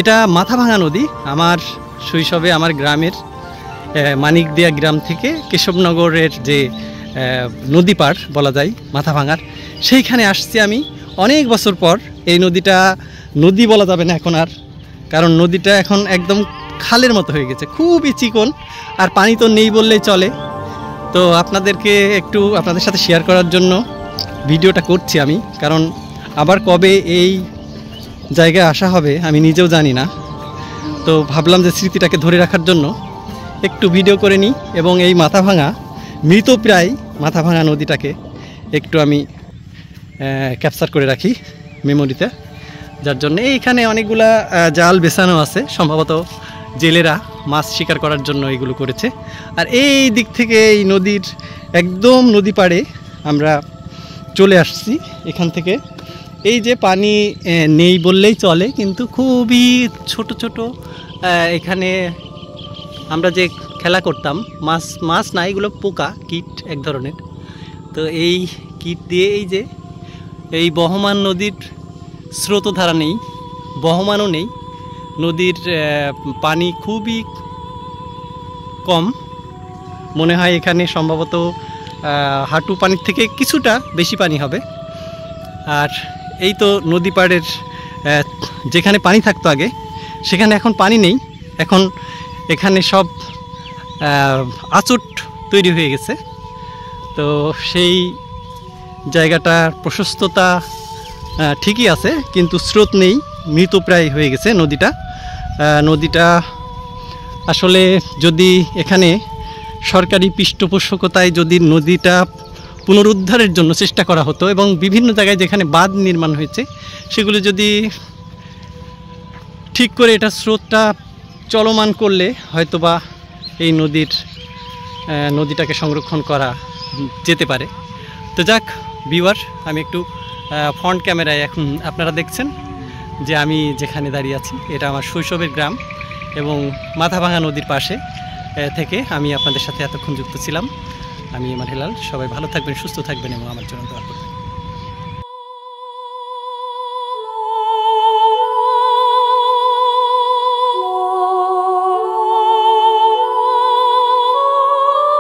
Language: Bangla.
এটা মাথাভাঙা নদী। আমার শৈশবে আমার গ্রামের মানিকদিয়া গ্রাম থেকে কেশবনগরের যে নদী পার বলা যায় মাথাভাঙার, সেইখানে আসছি আমি অনেক বছর পর। এই নদীটা নদী বলা যাবে না এখন আর, কারণ নদীটা এখন একদম খালের মতো হয়ে গেছে, খুবই চিকন, আর পানি তো নেই বললেই চলে। তো আপনাদেরকে একটু আপনাদের সাথে শেয়ার করার জন্য ভিডিওটা করছি আমি, কারণ আবার কবে এই জায়গায় আসা হবে আমি নিজেও জানি না। তো ভাবলাম যে স্মৃতিটাকে ধরে রাখার জন্য একটু ভিডিও করে নিই, এবং এই মাথাভাঙা মৃতপ্রায় মাথাভাঙা নদীটাকে একটু আমি ক্যাপচার করে রাখি মেমোরিতে, যার জন্য এইখানে অনেকগুলা জাল বেছানো আছে, সম্ভবত জেলেরা মাছ শিকার করার জন্য এগুলো করেছে। আর এই দিক থেকে এই নদীর একদম নদী পাড়ে আমরা চলে আসছি। এখান থেকে এই যে পানি নেই বললেই চলে, কিন্তু খুবই ছোট ছোট এখানে আমরা যে খেলা করতাম, মাছ না, এগুলো পোকা, কীট এক ধরনের। তো এই কীট দিয়ে এই যে এই বহমান নদীর স্রোতধারা নেই, বহমানও নেই, নদীর পানি খুবই কম, মনে হয় এখানে সম্ভবত হাঁটু পানির থেকে কিছুটা বেশি পানি হবে। আর এই তো নদী পাড়ের যেখানে পানি থাকতো আগে, সেখানে এখন পানি নেই, এখন এখানে সব আচট তৈরি হয়ে গেছে। তো সেই জায়গাটার প্রশস্ততা ঠিকই আছে, কিন্তু স্রোত নেই, মৃতপ্রায় হয়ে গেছে নদীটা আসলে যদি এখানে সরকারি পৃষ্ঠপোষকতায় যদি নদীটা পুনরুদ্ধারের জন্য চেষ্টা করা হতো, এবং বিভিন্ন জায়গায় যেখানে বাঁধ নির্মাণ হয়েছে সেগুলো যদি ঠিক করে এটা স্রোতটা চলমান করলে হয়তোবা এই নদীটাকে সংরক্ষণ করা যেতে পারে। তো যাক ভিউয়ার, আমি একটু ফ্রন্ট ক্যামেরায়, এখন আপনারা দেখছেন যে আমি যেখানে দাঁড়িয়ে আছি এটা আমার শৈশবের গ্রাম, এবং মাথাভাঙা নদীর পাশে থেকে আমি আপনাদের সাথে এতক্ষণ যুক্ত ছিলাম। আমি আমার হেলাল, সবাই ভালো থাকবেন, সুস্থ থাকবেন এবং আমার জন্য দোয়া করবেন।